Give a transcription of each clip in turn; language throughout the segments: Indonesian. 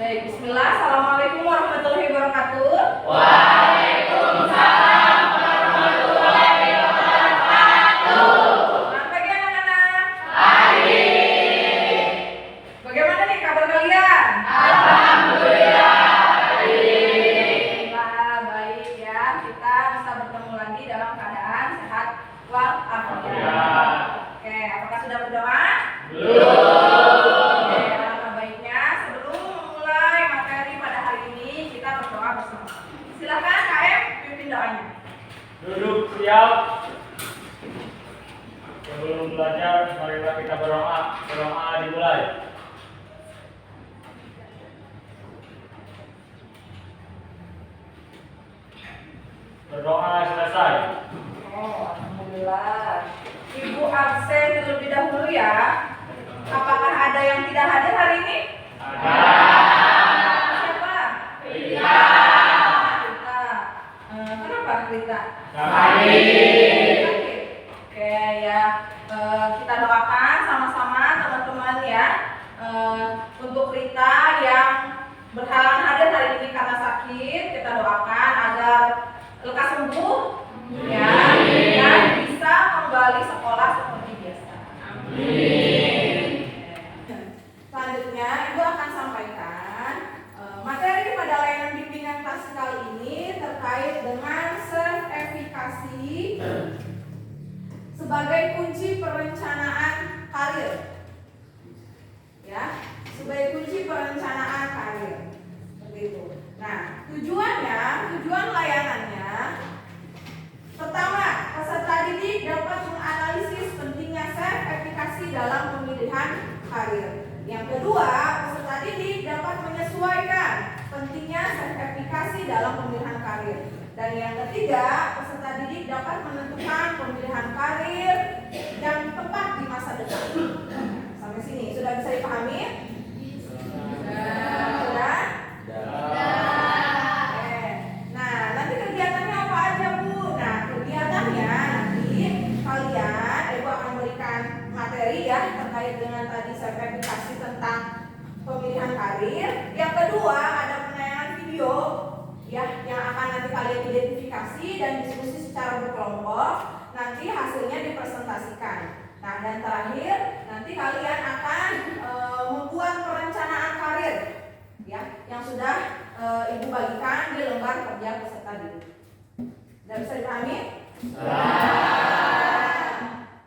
Baik, bismillah. Assalamualaikum warahmatullahi wabarakatuh. Waalaikumsalam warahmatullahi wabarakatuh. Selamat pagi anak-anak. Pagi. Bagaimana nih kabar kalian? Alhamdulillah baik. Baik ya. Kita bisa bertemu lagi dalam keadaan sehat walafiat. Oke, apakah sudah berdoa? Belum. Oke, alangkah baiknya sebelum memulai materi pada hari ini kita berdoa bersama. Silakan KM pimpin doanya. Duduk siap. Sebelum belajar, marilah kita berdoa. Berdoa dimulai. Berdoa selesai. Oh, alhamdulillah. Ibu absen terlebih dahulu ya. Apakah ada yang tidak hadir hari ini? Ada. Siapa? Rita. Rita. Kenapa Rita? Kami. Sakit. Oke ya. Kita doakan sama-sama teman-teman ya. Untuk Rita yang berhalangan hadir hari ini karena sakit, kita doakan agar lekas sembuh ya, dan bisa kembali sekolah seperti biasa. Amin. Selanjutnya Ibu akan sampaikan materi pada layanan bimbingan klasik kali ini terkait dengan self-efikasi sebagai kunci perencanaan karir. Ya, sebagai kunci perencanaan karir. Seperti itu. Nah, tujuan layanannya pertama, peserta didik dapat menganalisis pentingnya self-efikasi dalam pemilihan karir. Yang kedua, peserta didik dapat menyesuaikan pentingnya self-efikasi dalam pemilihan karir. Dan yang ketiga, peserta didik dapat menentukan pemilihan karir yang tepat di masa depan. Sampai sini sudah bisa dipahami? Sudah? Nah, nanti kegiatannya apa aja, Bu? Nah, kegiatannya nanti kalian, Ibu akan berikan materi ya terkait dengan tadi sertifikasi tentang pemilihan karir. Yang kedua, ada penayangan video ya yang akan nanti kalian identifikasi dan diskusi secara berkelompok. Nanti hasilnya dipresentasikan. Nah, dan terakhir nanti kalian akan membuat perencanaan karir ya yang sudah Ibu bagikan di lembar kerja peserta didik. Sudah bisa dipahami?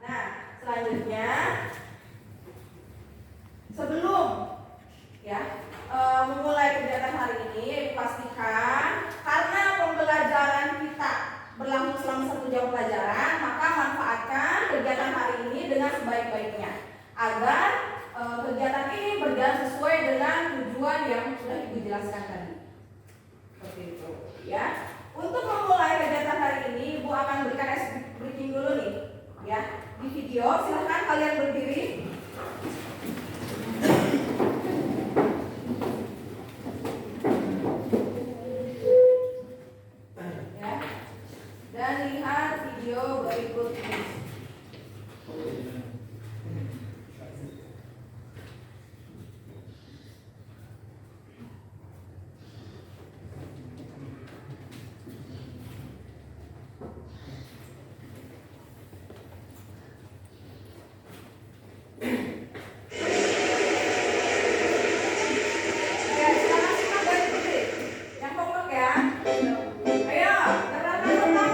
Nah, selanjutnya sebelum ya memulai kegiatan hari ini, pastikan karena pembelajaran kita berlangsung selama 1 jam pelajaran, maka manfaatkan kegiatan hari ini dengan sebaik-baiknya agar kegiatan ini berjalan sesuai dengan tujuan yang sudah Ibu jelaskan tadi. Seperti itu, ya. Untuk memulai kegiatan hari ini, Ibu akan berikan ice breaking dulu nih, ya. Di video, silahkan kalian berdiri. Ya. Dan lihat video berikut ini. Ya, silakan simak baik-baik. Yang kompak ya. Ayo, gerakan pertama.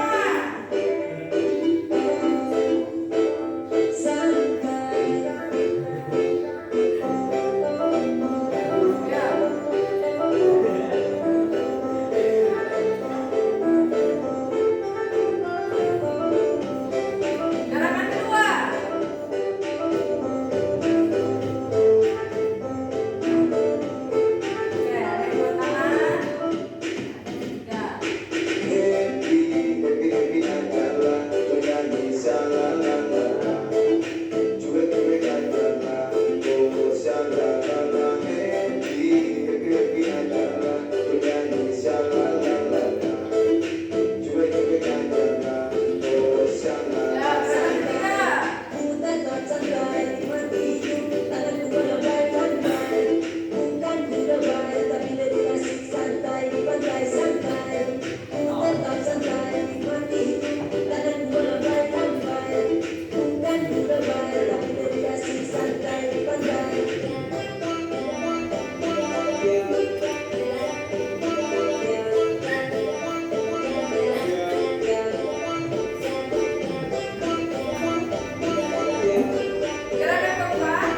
Gerakan keempat.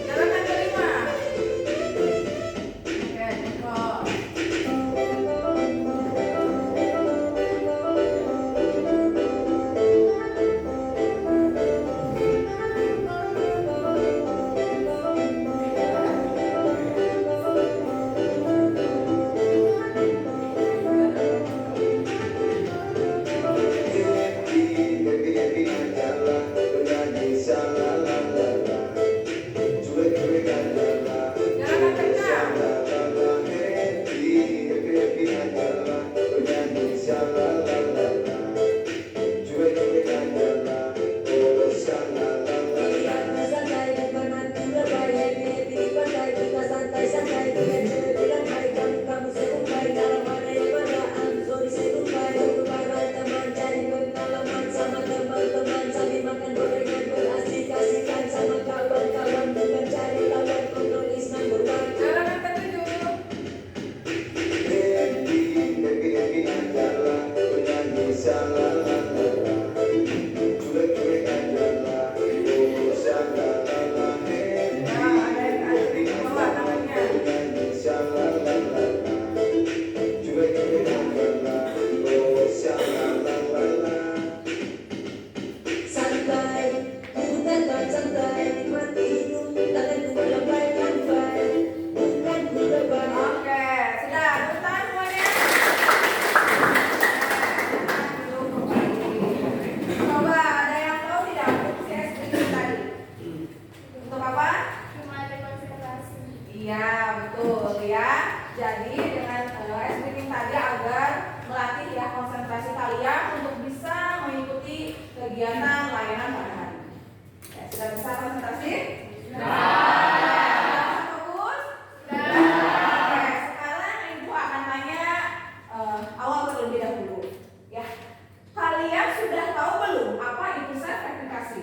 Gerakan kelima. Oke, Niko. Gerakan keenam. Gerakan ketujuh. Nah, ada yang ada di bawah tangannya. Oke, sudah bukan semuanya. Coba ada yang tahu tidak fungsi SPG tadi? Untuk apa? Iya, betul ya. Jadi dengan SPG tadi agar melatih ya konsentrasi kalian untuk bisa mengikuti kegiatan layanan pada hari. Ya, sudah bisa konsentrasi? Fokus? Oke, sekarang Ibu akan tanya awal terlebih dahulu. Ya, kalian sudah tahu belum apa itu self efficacy?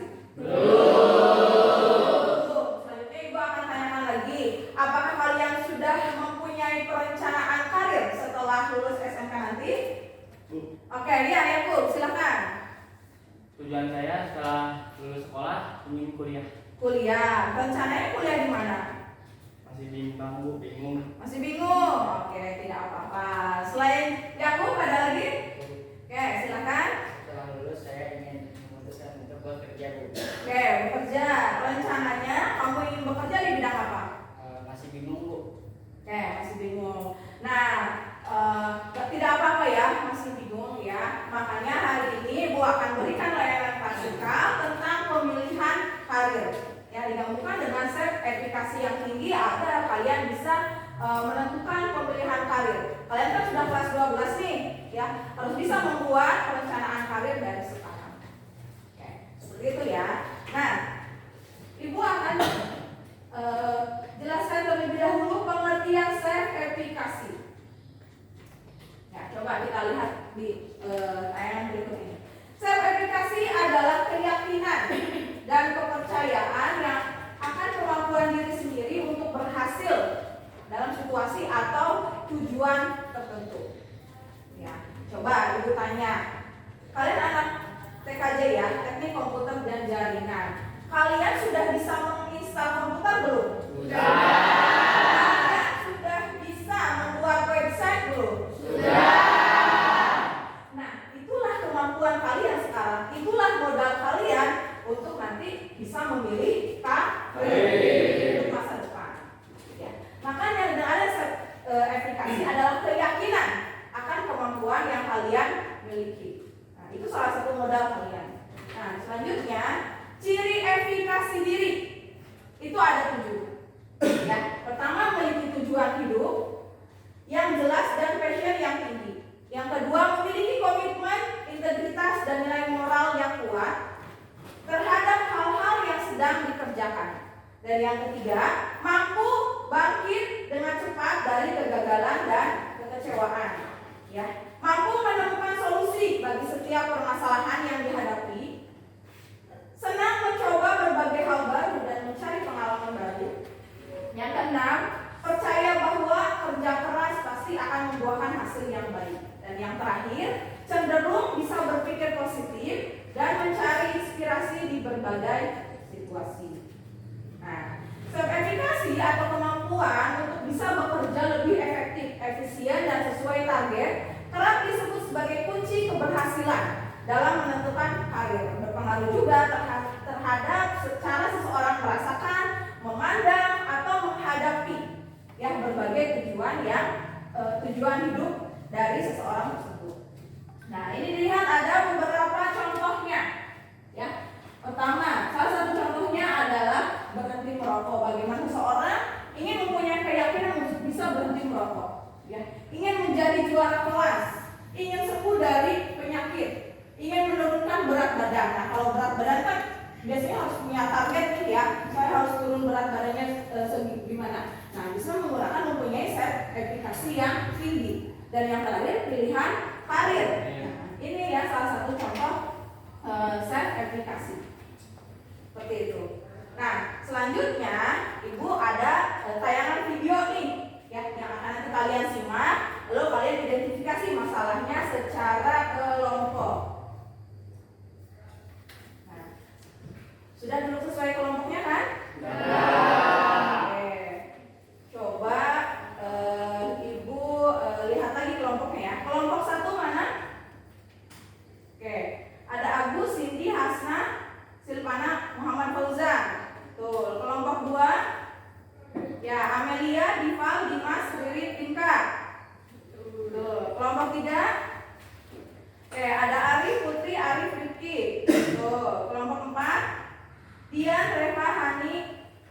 Selanjutnya Ibu akan tanyakan lagi, apakah kalian sudah mempunyai perencanaan karir setelah lulus SMK nanti? Oke, iya ya Bu, silakan. Tujuan saya setelah lulus sekolah ingin kuliah. Kuliah, rencananya kuliah di mana? Masih bimbang Bu, bingung. Masih bingung? Oke, tidak apa-apa. Selain Yakub ada lagi? Oke, silakan. Setelah lulus saya ingin memutuskan untuk bekerja Bu. Oke, bekerja. Rencananya kamu ingin bekerja di bidang apa? Masih bingung Bu. Oke, masih bingung. Nah, tidak apa-apa ya, masih bingung ya. Makanya hari ini Bu akan berikan layanan praktikal tentang pemilihan karir. Ya, digabungkan dengan self efficacy yang tinggi agar kalian bisa menentukan pemilihan karir. Kalian kan sudah kelas 12 nih, ya, harus bisa membuat perencanaan karir dari sekarang. Oke, seperti itu ya. Nah, Ibu akan jelaskan terlebih dahulu pengertian self efficacy. Ya, coba kita lihat di tayangan berikut ini. Self efficacy adalah keyakinan dan kepercayaan yang akan kemampuan diri sendiri untuk berhasil dalam situasi atau tujuan tertentu. Ya, coba Ibu tanya, kalian anak TKJ ya, teknik komputer dan jaringan. Kalian sudah bisa menginstal komputer belum? Sudah. Kalian sudah bisa membuat website belum? Nah, itulah kemampuan kalian sekarang. Itulah modal kalian untuk nanti bisa memilih karir untuk masa depan. Ya. Makanya dengan ada effikasi adalah keyakinan akan kemampuan yang kalian miliki. Nah, itu salah satu modal kalian. Nah, selanjutnya ciri efikasi diri itu ada 7. Ya, pertama akan membuahkan hasil yang baik. Dan yang terakhir, cenderung bisa berpikir positif dan mencari inspirasi di berbagai situasi. Nah, self-efficacy atau kemampuan untuk bisa bekerja lebih efektif, efisien, dan sesuai target kerap disebut sebagai kunci keberhasilan dalam menentukan karir. Berpengaruh juga terhadap secara seseorang merasakan, memandang, atau menghadapi berbagai tujuan hidup dari seseorang tersebut. Nah, ini dilihat ada beberapa contohnya. Ya, pertama, salah satu contohnya adalah berhenti merokok. Bagaimana seseorang ingin mempunyai keyakinan untuk bisa berhenti merokok, ya, ingin menjadi juara kelas, ingin sembuh dari penyakit, ingin menurunkan berat badan. Nah, kalau berat badan kan biasanya harus punya target nih, ya, saya harus turun berat badannya gimana. Nah, bisa menggunakan mempunyai sertifikasi yang tinggi. Dan yang terakhir, pilihan karir. Nah, ini ya salah satu contoh sertifikasi seperti itu. Nah, selanjutnya Ibu ada tayangan video nih, ya, yang akan nanti kalian simak. Lalu kalian identifikasi masalahnya secara kelompok. Nah, sudah dulu sesuai kelompoknya kan? Oke. Coba Ibu lihat lagi kelompoknya, ya. Kelompok 1 mana? Oke. Ada Agus, Cindy, Hasna, Silvana, Muhammad Fauzan. Tuh, kelompok 2 ya, Amelia, Dival, Dimas, Riri, Tingka. Tuh, kelompok 3 ada Arif, Putri, Arif, Rifki. Tuh, kelompok 4 Dian, Reva, Hani,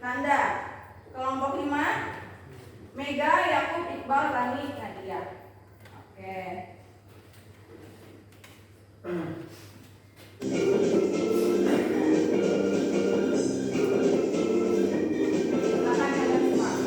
Nanda. Kelompok 5 Mega, Yakub, Iqbal, Rani, Nadia. Oke. Silakan kalian simak.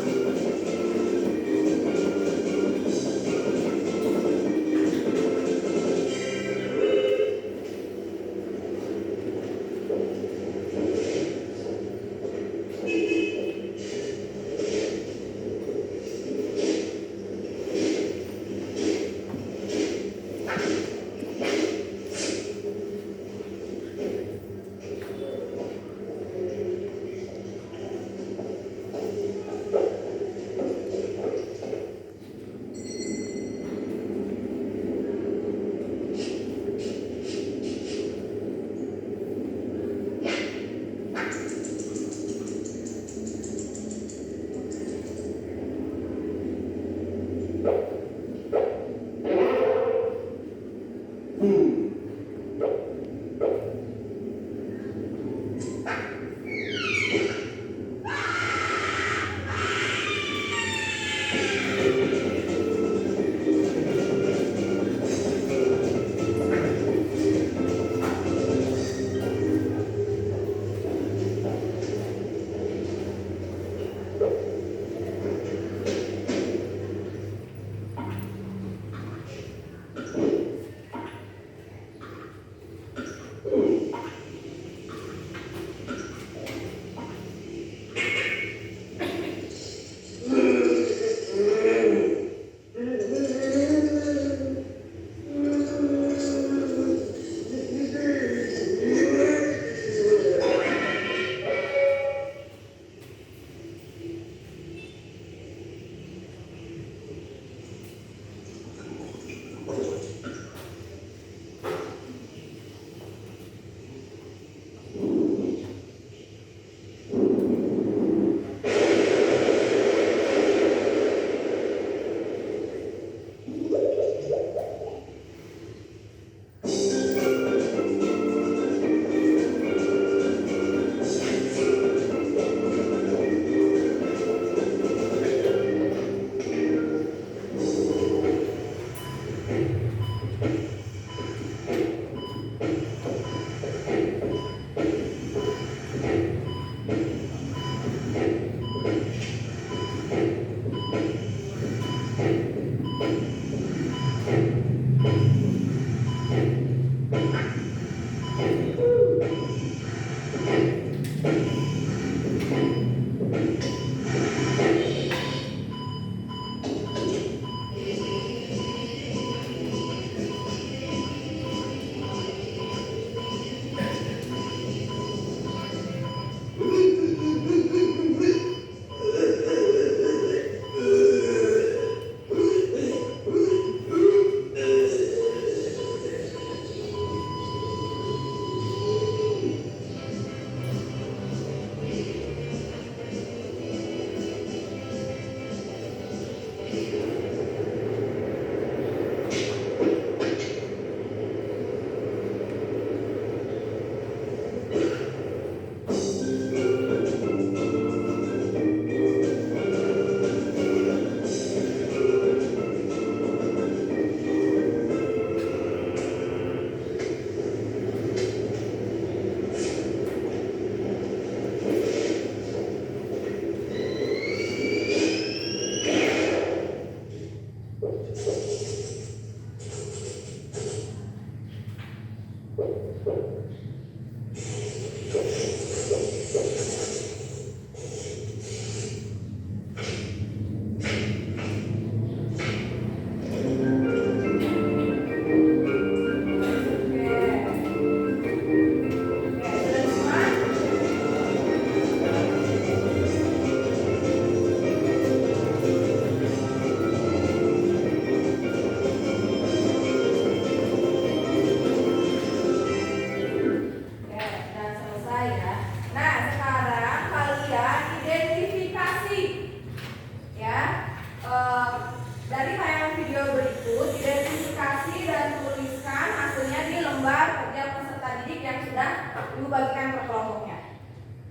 Ibu bagikan per kelompoknya.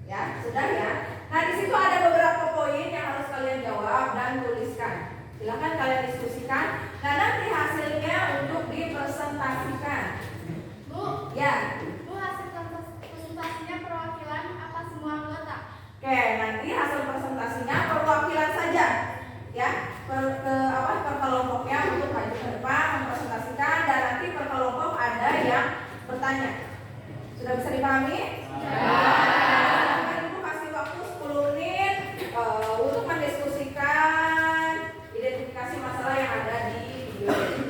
Ya, sudah ya. Nah, di situ ada beberapa poin yang harus kalian jawab dan tuliskan. Silakan kalian diskusikan. Nah, nanti hasilnya untuk dipresentasikan. Bu, Ya. Bu, hasil presentasinya perwakilan apa semua anggota? Oke, nanti hasil presentasinya perwakilan saja. Ya, per kelompoknya untuk maju ke depan mempresentasikan dan nanti per kelompok ada yang bertanya. Sudah bisa dipahami? Ibu kasih waktu 10 menit untuk mendiskusikan identifikasi masalah yang ada di video ini.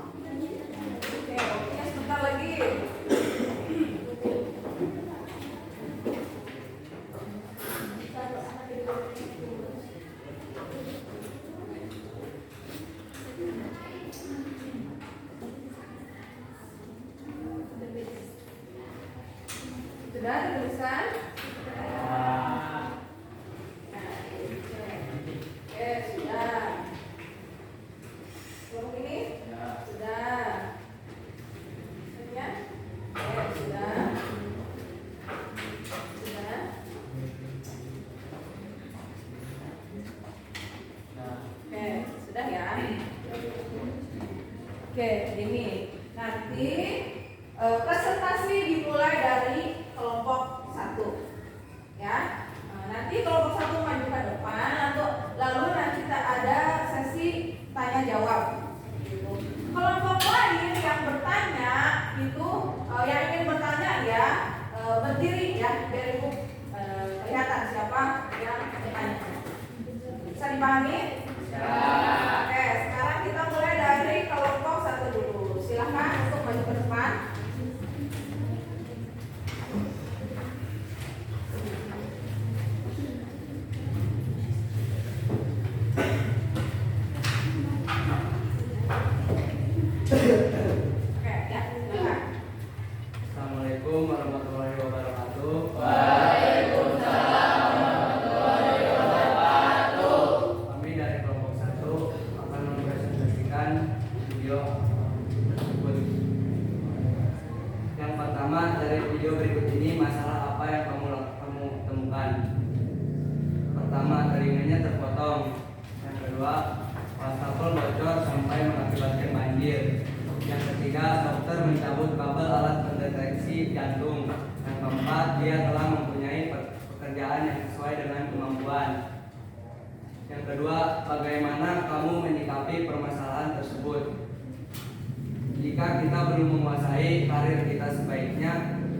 Oke, waktunya sebentar lagi. Sudah ada tulisan? Oke, sudah. Kelompok ini? Sudah. Ya? Oke, sudah. Sudah. Oke, sudah ya. Oke, ini nanti presentasi dimulai dari kelompok 1. Ya. Nanti kelompok 1 maju ke depan, lalu nanti kita ada sesi tanya jawab. Gitu. Kelompok lain yang bertanya itu yang ingin bertanya ya berdiri ya biar ibu kelihatan siapa yang bertanya. Bisa dipahami? Oke, sekarang kita mulai dari kelompok 1 dulu. Silakan untuk maju ke depan. Oke, ya, silakan. Assalamualaikum warahmatullahi wabarakatuh. Kami dari kelompok 1 akan mempresentasikan video tersebut. Yang pertama, dari video berikut ini masalah apa yang kamu temukan? Pertama, telinganya terpotong. Yang kedua, wastafel bocor sampai mengakibatkan banjir. Yang ketiga, dokter mencabut kabel alat pendeteksi jantung. Yang keempat, dia telah mempunyai pekerjaan yang sesuai dengan kemampuan. Yang kedua, bagaimana kamu menyikapi permasalahan tersebut? Jika kita belum menguasai karir kita, sebaiknya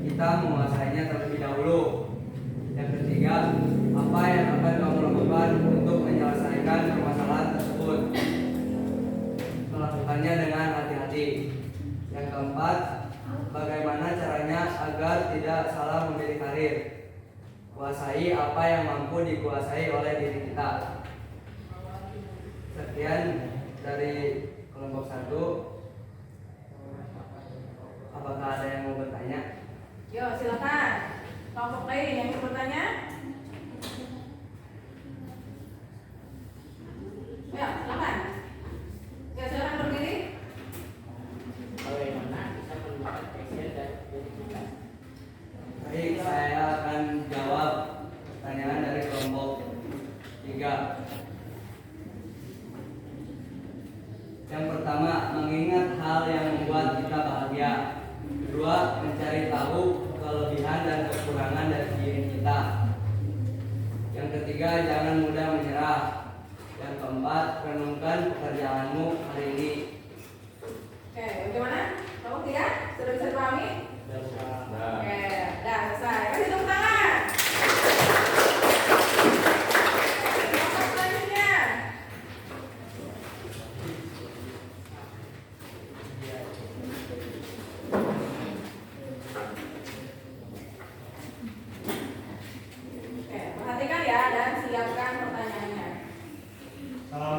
kita menguasainya terlebih dahulu. Yang ketiga, apa yang akan kamu lakukan untuk menyelesaikan permasalahan tersebut? Melakukannya dengan hati-hati. Yang keempat, bagaimana caranya agar tidak salah memilih karir? Kuasai apa yang mampu dikuasai oleh diri kita. Sekian dari kelompok 1. Apakah ada yang mau bertanya? Yo, silakan. Kelompok lain yang ingin bertanya? Ya, silakan. Ya, silakan berdiri. Bagaimana bisa menggunakan Excel dan kita? Baik, saya akan jawab pertanyaan dari kelompok 3. Yang pertama, mengingat hal yang membuat kita bahagia. Kedua, mencari tahu kelebihan dan kekurangan dari diri kita. Yang ketiga, jangan mudah menyerah. Yang keempat, renungkan pekerjaanmu hari ini. Oke, bagaimana? Kamu tidak? Sudah bisa dipahami? Oke, dah selesai. Kasih tepuk tangan. Kelompok selanjutnya.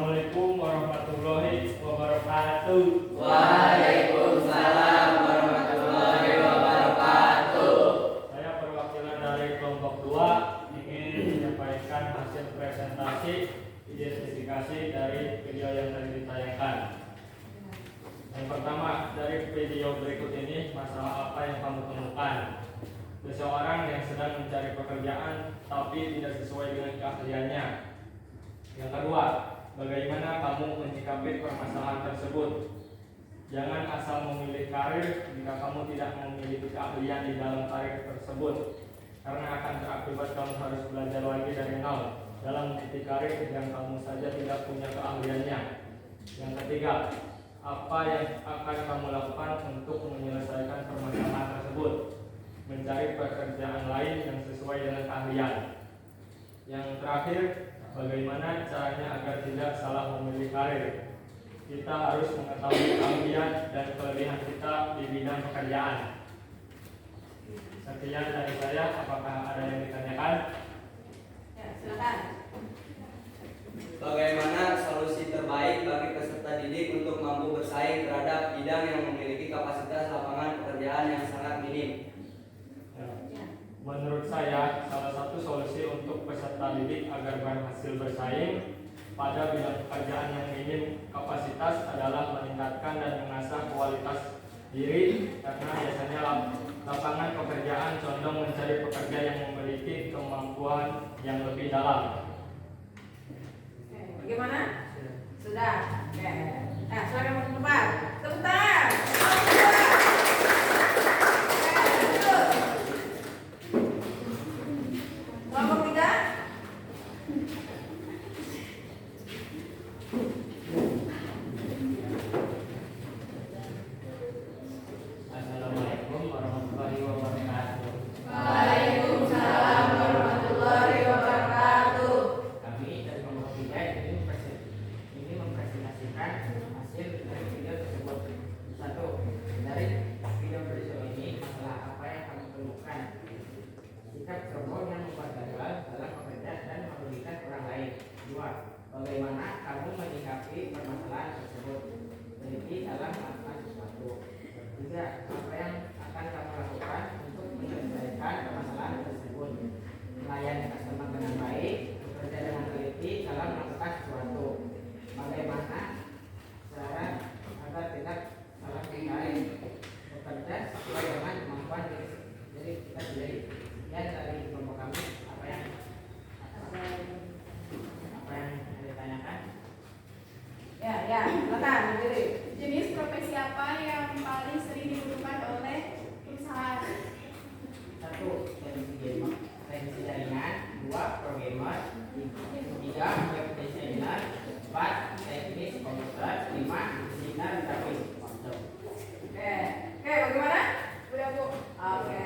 Assalamualaikum warahmatullahi wabarakatuh. Waalaikumsalam warahmatullahi wabarakatuh. Saya perwakilan dari kelompok 2 ingin menyampaikan hasil presentasi identifikasi dari video yang tadi ditayangkan. Yang pertama, dari video berikut ini, masalah apa yang kamu temukan? Seseorang yang sedang mencari pekerjaan tapi tidak sesuai dengan keahliannya. Yang kedua, bagaimana kamu menyikapi permasalahan tersebut? Jangan asal memilih karir jika kamu tidak memiliki keahlian di dalam karir tersebut, karena akan berakibat kamu harus belajar lagi dari nol dalam meniti karir yang kamu saja tidak punya keahliannya. Yang ketiga, apa yang akan kamu lakukan untuk menyelesaikan permasalahan tersebut? Mencari pekerjaan lain yang sesuai dengan keahlian. Yang terakhir, bagaimana caranya agar tidak salah memilih karir? Kita harus mengetahui keahlian dan kelebihan kita di bidang pekerjaan. Sekian dari saya, apakah ada yang ditanyakan? Ya, silakan. Bagaimana solusi terbaik bagi peserta didik untuk mampu bersaing terhadap bidang yang memiliki kapasitas lapangan pekerjaan yang sangat minim? Menurut saya, salah satu solusi untuk peserta didik agar berhasil bersaing pada bidang pekerjaan yang minim kapasitas adalah meningkatkan dan mengasah kualitas diri, karena biasanya lapangan pekerjaan condong mencari pekerja yang memiliki kemampuan yang lebih dalam. Oke, bagaimana? Sudah. Oke. Nah, silakan untuk tempat. Tepuk tangan. Alhamdulillah. Oke, lanjut. Kelompok 3. Assalamualaikum warahmatullahi wabarakatuh. Waalaikumsalam warahmatullahi wabarakatuh. Kami dari kelompok 3 ini mempresentasikan hasil dari video tersebut. 1. Dari video berikut ini, masalah apa yang kami temukan? Sikap sombong yang membuat gagal dalam bekerja dan merugikan orang lain. 2. Bagaimana kamu menyikapi permasalahan tersebut? Teliti dalam melakukan sesuatu. 3. Apa yang akan kamu lakukan untuk menyelesaikan permasalahan tersebut? Melayani customer dengan baik, bekerja dengan teliti dalam melakukan sesuatu. Bagaimana cara agar tidak salah pilih, bekerja sesuai dengan kemampuan diri kita sendiri. Ya, dari kelompok kami, apa yang ditanyakan? Ya, silakan berdiri. Jenis profesi apa yang paling sering dibutuhkan oleh perusahaan? 1. Teknisi jaringan. 2. Programmer. 3. Web designer. 4. Teknis komputer. 5. Desainer grafis. Oke, bagaimana? Udah, Bu. Oke.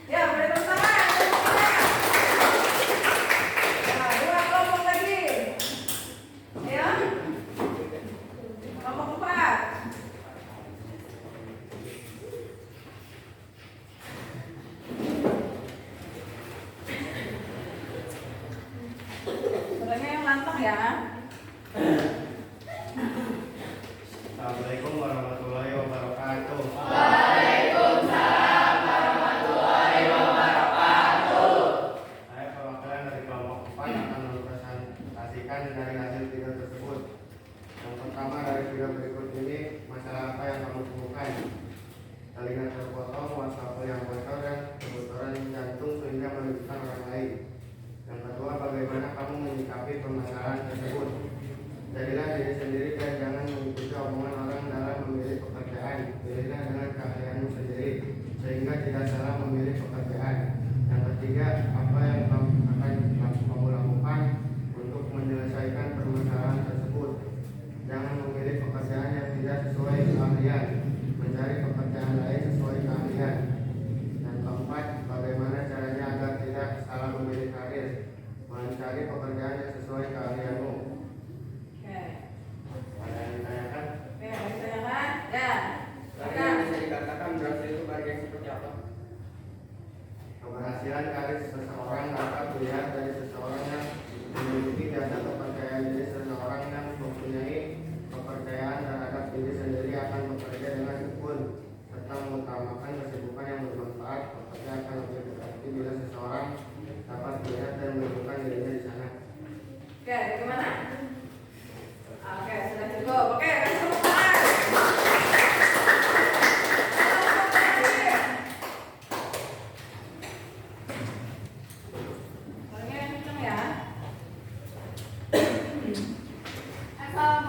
Ya, beri tepuk tangan. Nah, 2 kelompok lagi. Ya. Kelompok 4. Sebenarnya yang lantang ya. Assalamualaikum warahmatullahi wabarakatuh. Waalaikumsalam warahmatullahi wabarakatuh. Saya perwakilan dari kelompok 4 akan mempresentasikan dari hasil video tersebut. Yang pertama, dari video berikut ini, masalah apa yang kamu temukan? Telinga terpotong, wastafel yang bocor, dan kebocoran jantung sehingga merugikan orang lain. Yang kedua, bagaimana kamu menyikapi permasalahan tersebut? Jadilah diri sendiri dan jangan mengikuti omongan orang dalam memilih pekerjaan. Pilihlah dengan keahlianmu sendiri sehingga tidak salah memilih pekerjaan. Yang ketiga, apa yang akan kamu lakukan untuk menyelesaikan permasalahan tersebut? Jangan memilih pekerjaan yang tidak sesuai keahlian. Mencari pekerjaan lain sesuai keahlian. Yang keempat, bagaimana caranya agar tidak salah memilih karir? Mencari pekerjaan yang sesuai keahlianmu. Oke. Ada yang ditanyakan? Oke, ada yang ditanyakan? Ya. Lalu Silakan. bisa dikatakan berhasil itu bagian seperti apa?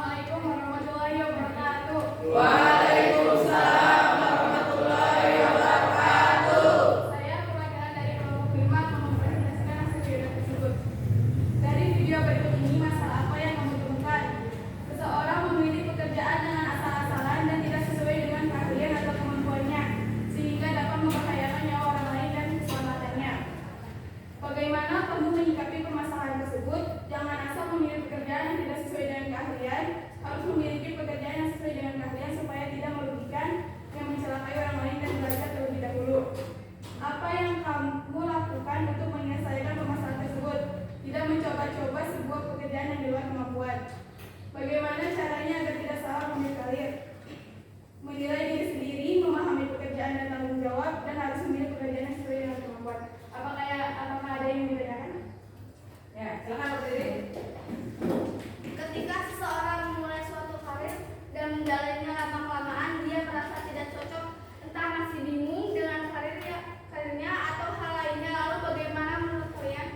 Assalamualaikum warahmatullahi wabarakatuh. Waalaikumsalam warahmatullahi wabarakatuh. Saya perwakilan dari kelompok 5 mempresentasikan hasil video tersebut. Dari video berikut ini, masalah apa yang kamu temukan? Seseorang memilih pekerjaan dengan asal-asalan dan tidak sesuai dengan keahlian atau kemampuannya, sehingga dapat membahayakan nyawa orang lain dan keselamatannya. Bagaimana kamu menyikapi permasalahan tersebut? Jangan asal memilih pekerjaan yang tidak sesuai dengan keahlian, harus memiliki pekerjaan yang sesuai dengan keahlian supaya tidak merugikan, yang mencelakai orang lain dan belajar terlebih dahulu. Apa yang kamu lakukan untuk menyelesaikan permasalahan tersebut? Tidak mencoba-coba sebuah pekerjaan yang di luar kemampuan. Bagaimana caranya agar tidak salah memilih karir? Menilai diri sendiri, memahami pekerjaan dan tanggung jawab, dan harus memilih pekerjaan yang sesuai dengan kemampuan. Apakah ada yang membedakan? Ya, silakan berdiri. Ketika seseorang memulai suatu karir dan menjalannya lama-kelamaan, dia merasa tidak cocok, entah masih bingung dengan karirnya atau hal lainnya. Lalu bagaimana menurut kalian?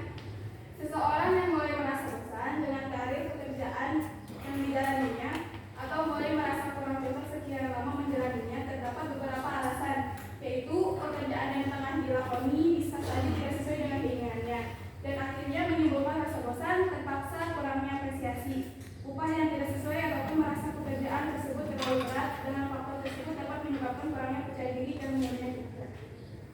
Seseorang yang mulai merasa bosan dengan karir pekerjaan yang dijalaninya atau mulai merasa kurang cocok sekian lama menjalaninya, terdapat beberapa alasan, yaitu pekerjaan yang tengah dilakoni bisa saja tidak sesuai dengan keinginannya dan akhirnya menimbulkan rasa bosan, terpaksa, kurangnya apresiasi, upah yang tidak sesuai, ataupun merasa pekerjaan tersebut terlalu berat. Dengan faktor tersebut dapat menyebabkan kurangnya percaya diri dan minimnya juga.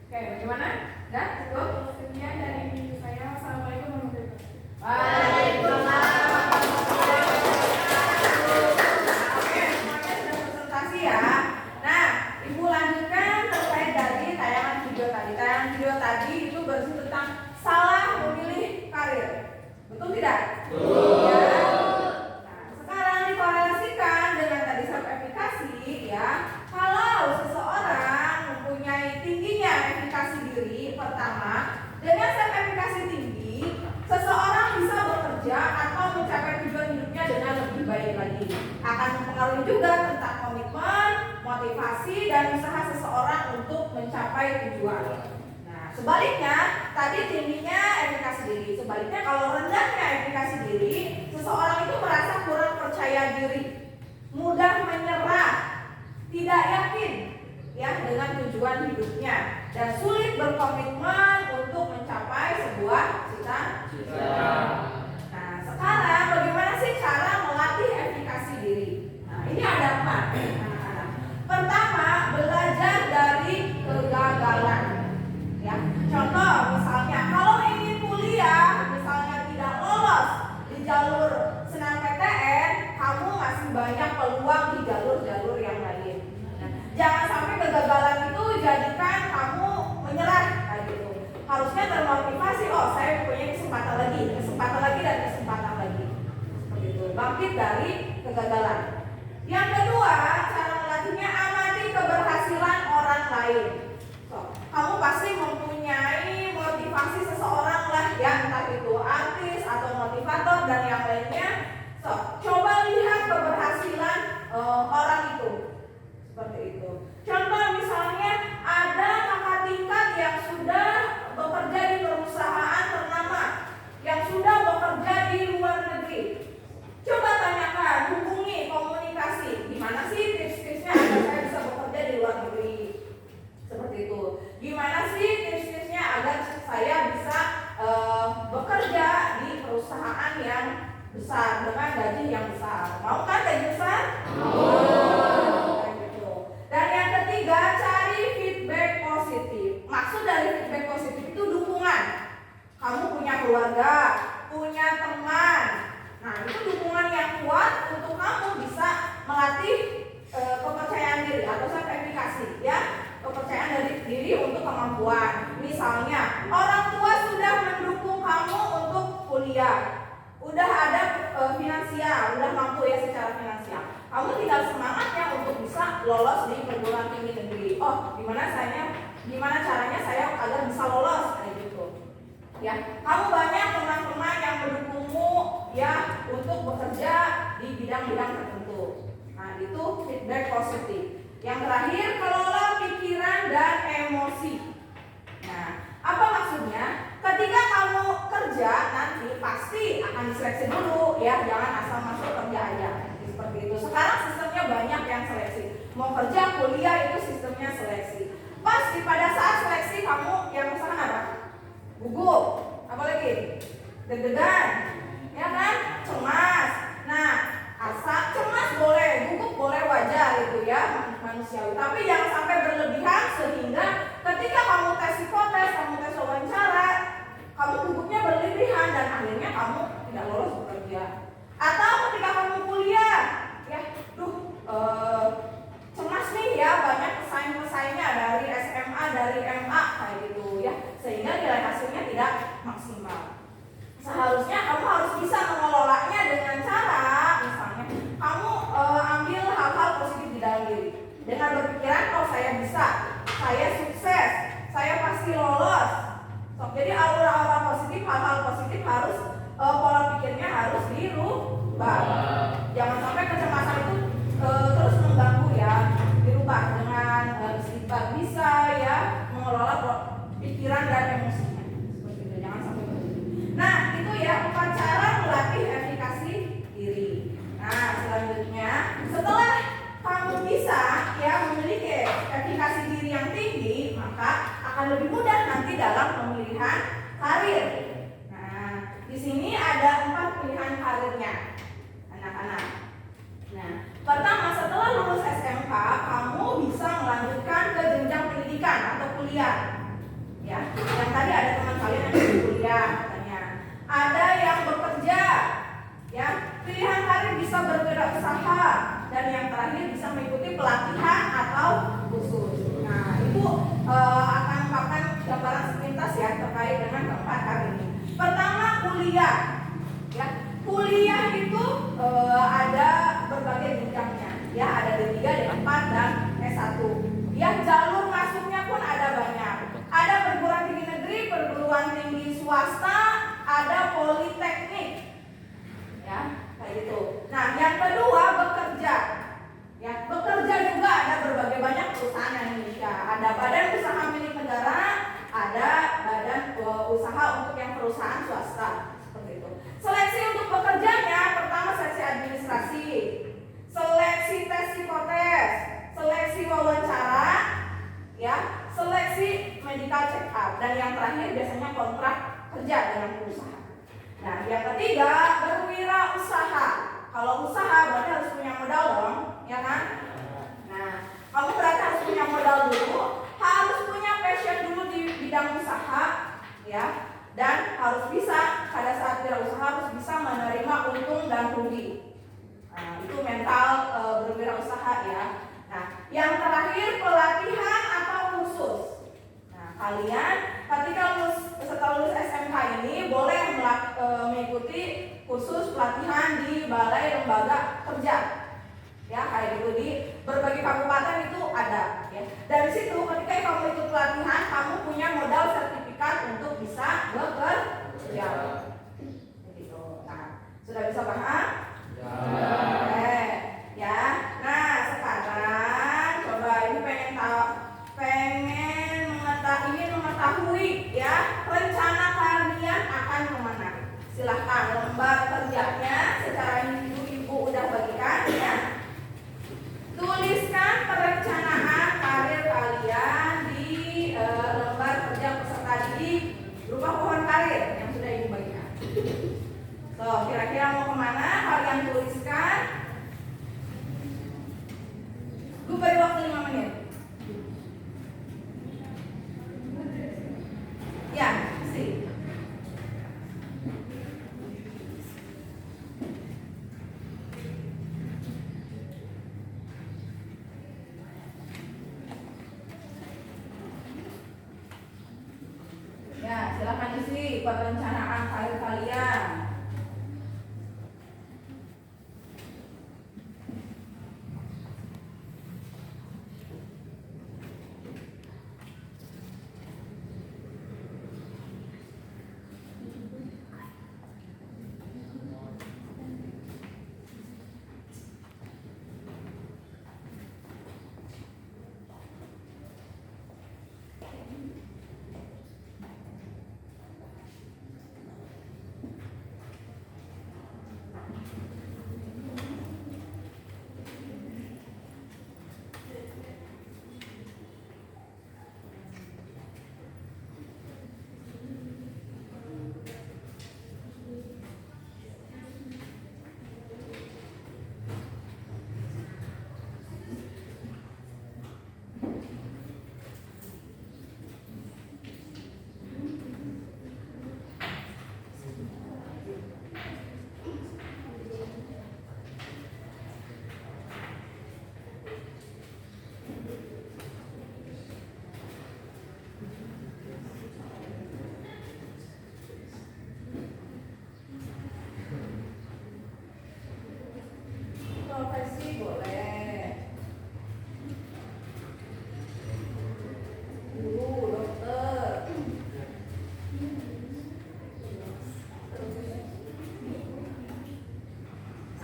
Oke, bagaimana? Dah, cukup? Sekian dari video saya. Wassalamualaikum warahmatullahi wabarakatuh. Waalaikumsalam. Oke, semuanya sudah presentasi ya. Nah, Ibu lanjutkan terkait dari tayangan video tadi. Tayangan video tadi itu berisi tentang salah memilih karir. Betul tidak? Betul. Ya. Nah, sekarang dikorelasikan dengan tadi self efikasi ya. Kalau seseorang mempunyai tingginya efikasi diri, pertama, dengan self efikasi tinggi, seseorang bisa bekerja atau mencapai tujuan hidupnya dengan lebih baik lagi. Akan mempengaruhi juga tentang komitmen, motivasi, dan usaha seseorang untuk mencapai tujuan. Nah, sebaliknya, tadi tingginya efikasi diri. Sebaliknya, kalau rendahnya efikasi diri, seseorang itu merasa kurang percaya diri, mudah menyerah, tidak yakin ya dengan tujuan hidupnya, dan sulit berkomitmen untuk mencapai sebuah cita-cita. Nah, sekarang bagaimana sih cara melatih efikasi diri? Nah, ini ada 4 anak-anak. Pertama, belajar dari kegagalan. Ya, contoh misalnya kalau ingin kuliah, misalnya tidak lolos di jalur SNMPTN, kamu masih banyak peluang di jalur-jalur yang lain. Nah, jangan sampai kegagalan itu jadikan kamu menyerah kayak gitu. Harusnya termotivasi, oh saya punya kesempatan lagi dan kesempatan lagi. Seperti itu, bangkit dari kegagalan. Yang kedua, cara melatihnya amati keberhasilan orang lain. So, kamu pasti mempunyai motivasi seseorang lah ya, entah itu artis atau motivator dan yang lainnya. So, coba lihat keberhasilan orang itu. Seperti itu. Contoh misalnya ada kakak tingkat yang sudah bekerja di perusahaan ternama, yang sudah bekerja di luar negeri. Coba tanyakan, hubungi, komunikasi. Gimana sih tips-tipsnya agar saya bisa bekerja di luar negeri? Seperti itu. Gimana sih tips-tipsnya agar saya bisa bekerja di perusahaan yang besar dengan gaji yang besar? Mau kan gaji besar? Dan yang ketiga, cari feedback positif. Maksud dari feedback positif itu dukungan. Kamu punya keluarga, punya teman. Nah, itu dukungan yang kuat untuk kamu bisa melatih kepercayaan diri atau self efikasi ya. Kepercayaan dari diri untuk kemampuan. Misalnya, orang tua sudah mendukung kamu untuk kuliah. Udah ada finansial, udah mampu ya secara finansial. Kamu tinggal semangatnya untuk bisa lolos di perguruan tinggi negeri. Oh, gimana caranya saya agar bisa lolos kayak gitu. Ya, kamu banyak teman-teman yang mendukungmu ya untuk bekerja di bidang-bidang tertentu. Nah, itu feedback positif. Yang terakhir, kelola pikiran dan emosi. Nah, apa maksudnya? Ketika kamu kerja nanti pasti akan diseleksi dulu ya, jangan asal masuk kerja aja. Seperti Mau kerja, kuliah, itu sistemnya seleksi. Pasti pada saat seleksi kamu yang usaha apa? Gugup, apalagi deg-degan, ya kan? Cemas. Nah, asa cemas boleh, gugup boleh, wajar itu ya, manusiawi. Tapi jangan sampai berlebihan sehingga ketika kamu tes psikotes, kamu tes wawancara, kamu gugupnya berlebihan dan akhirnya kamu tidak lolos bekerja. Atau ketika kamu kuliah, ya, cemas nih ya, banyak pesaing-pesaingnya dari SMA, dari MA kayak gitu ya, sehingga nilai hasilnya tidak maksimal. Seharusnya kamu harus bisa mengelolanya dengan cara, misalnya kamu ambil hal-hal positif di dalam diri dengan berpikiran, oh saya bisa, saya sukses, saya pasti lolos. Jadi aura-aura positif, hal-hal positif harus pola pikirnya harus dirubah. Jangan sampai kecemasan itu terus mengganggu ya, dirubah dengan istighfar, bisa ya mengelola pikiran dan emosinya seperti itu, jangan sampai begitu. Nah itu ya 4 cara melatih efikasi diri. Nah selanjutnya setelah kamu bisa ya memiliki efikasi diri yang tinggi, maka akan lebih mudah nanti dalam pemilihan karir. Nah di sini ada 4 pilihan karirnya anak-anak. Nah, pertama setelah lulus SMK, kamu bisa melanjutkan ke jenjang pendidikan atau kuliah. Ya, yang tadi ada teman kalian yang di kuliah katanya. Ada yang bekerja. Ya, pilihan karir bisa berwirausaha dan yang terakhir bisa mengikuti pelatihan atau kursus. Nah, itu akan merupakan gambaran sepintas ya terkait dengan keempat karir ini. Pertama, kuliah. Ya, kuliah itu ada berbagai jenjangnya, ya ada D3, D4 dan S1. Ya jalur masuknya pun ada banyak. Ada perguruan tinggi negeri, perguruan tinggi swasta, ada politeknik, ya kayak gitu. Nah yang kedua bekerja, ya bekerja juga ada berbagai banyak perusahaan di Indonesia. Ada badan usaha milik negara, ada badan usaha untuk yang perusahaan swasta. Seleksi untuk bekerjanya, pertama seleksi administrasi, seleksi tes psikotes, seleksi wawancara, ya, seleksi medical check up, dan yang terakhir biasanya kontrak kerja dengan perusahaan. Nah, yang ketiga berwirausaha. Kalau usaha berarti harus punya modal dong, ya kan? Nah, kamu berarti harus punya modal dulu, harus punya passion dulu di bidang usaha, ya. Dan harus bisa pada saat wirausaha harus bisa menerima untung dan rugi. Nah, itu mental berwirausaha ya. Nah, yang terakhir pelatihan atau kursus. Nah, kalian ketika setelah lulus SMK ini boleh mengikuti kursus pelatihan di balai lembaga kerja. Ya, kayak gitu di berbagai kabupaten itu ada. Ya. Dari situ ketika kamu ikut pelatihan, kamu punya modal sertifikat untuk bisa bekerja. Begitu. Nah, sudah bisa paham? Ya. Oke. Ya. Nah, sekarang coba ini ingin mengetahui ya rencana kalian akan kemana. Silahkan lembar kerjanya secara ibu udah bagikan ya. Tuliskan perencanaan karir kalian di lembar kerja peserta didik berupa pohon karir yang sudah ibu bagikan. So, kira-kira mau kemana? Kalian tuliskan. Gue beri waktu 5 menit. Ya, sih. Ya, silakan isi perencanaan karir kalian. profesi boleh. Guru, dokter.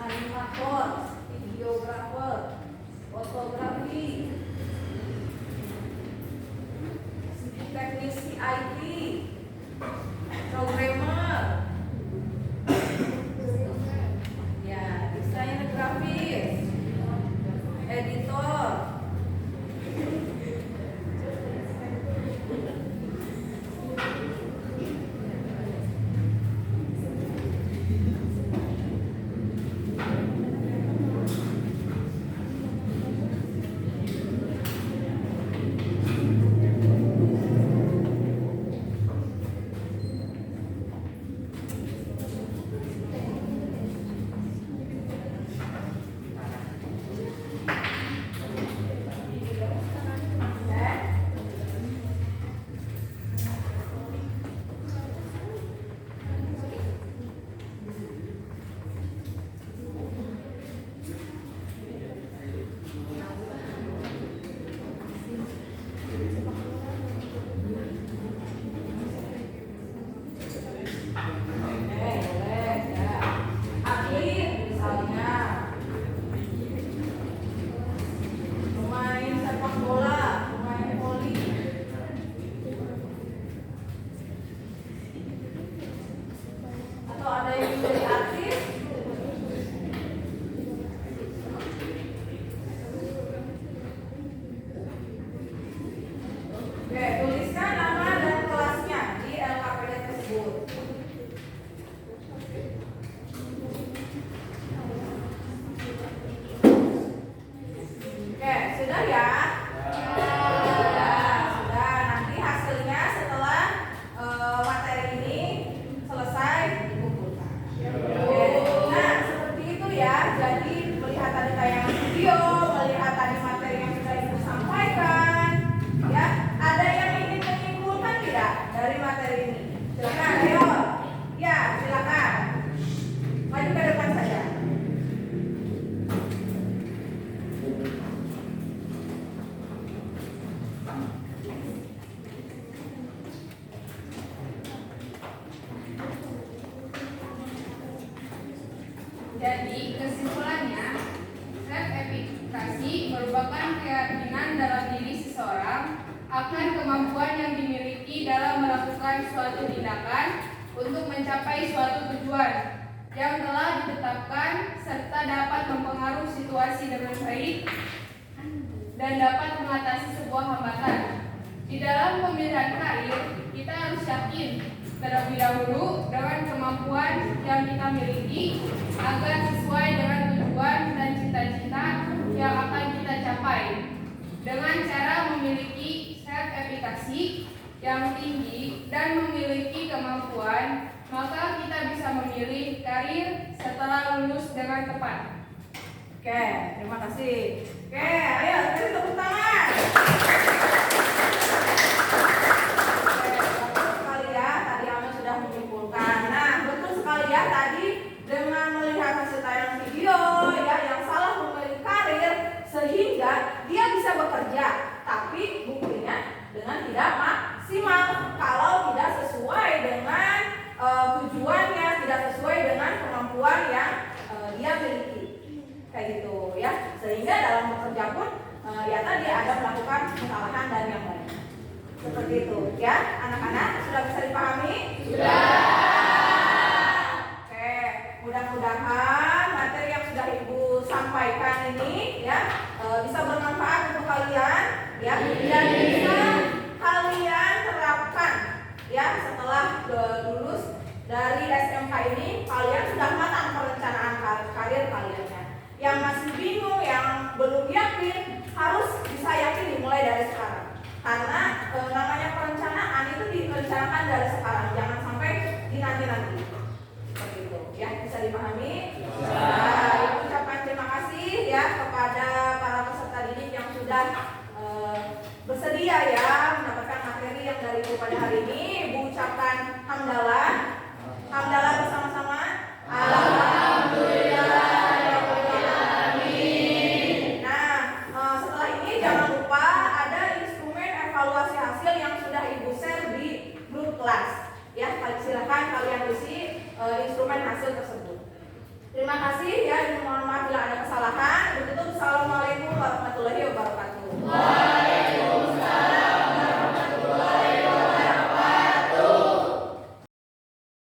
Animator, videografer, fotografi, teknisi IT, programmer, ya, desainer grafis, editor, boleh ya. Atlet misalnya, pemain sepak bola, pemain voli. Atau ada yang menjadi artis? Oke, tuliskan nama dan kelasnya di LKPD tersebut. Oke, sudah ya? Sudah. Nanti hasilnya setelah materi ini selesai dikumpulkan. Oke. Nah, seperti itu ya. Jadi melihat tadi tayangan video, melihat tadi materi yang sudah Ibu sampaikan, ya. Ada yang ingin menyimpulkan tidak dari materi ini? Silakan, ayo. Ya, silakan. Maju ke depan saja. Jadi kesimpulannya, self efikasi merupakan keyakinan dalam diri seseorang akan kemampuan yang dimiliki dalam melakukan suatu tindakan untuk mencapai suatu tujuan yang telah ditetapkan serta dapat mempengaruhi situasi dengan baik dan dapat mengatasi sebuah hambatan. Di dalam pemilihan karir, kita harus yakin terlebih dahulu dengan kemampuan yang kita miliki agar sesuai dengan tujuan dan cita-cita yang akan kita capai. Dengan cara memiliki self efikasi yang tinggi dan memiliki kemampuan, maka kita bisa memilih karir setelah lulus dengan tepat. Oke, terima kasih. Oke, ayo beri tepuk tangan. Oke, betul sekali ya. Tadi Ame sudah menyimpulkan. Nah, betul sekali ya. Tadi dengan melihat hasil tayang video ya yang salah memilih karir sehingga dia bisa bekerja, tapi buktinya dengan tidak maksimal kalau tidak sesuai dengan tujuannya, tidak sesuai dengan kemampuan yang dia miliki. Kayak gitu ya, sehingga dalam bekerja pun ya tadi ada melakukan kesalahan dan yang lain seperti itu ya. Anak-anak sudah bisa dipahami? Sudah. Oke, mudah-mudahan materi yang sudah Ibu sampaikan ini ya bisa bermanfaat untuk kalian ya, dan bisa kalian terapkan ya setelah lulus dari SMK ini. Kalian sudah matang perencanaan karir kaliannya. Yang masih bingung, yang belum yakin, harus bisa yakin dimulai dari sekarang. Karena namanya perencanaan itu direncanakan dari sekarang, jangan sampai di nanti-nanti. Seperti itu, ya bisa dipahami? Nah, ucapkan terima kasih ya kepada para peserta didik yang sudah bersedia ya mendapatkan materi yang dari Ibu pada hari ini. Ibu ucapkan hamdalah. Hamdalah bersama-sama. Alhamdulillah. dokumen hasil tersebut. Terima kasih ya, mohon maaf bila ada kesalahan. Begitu, assalamualaikum warahmatullahi wabarakatuh.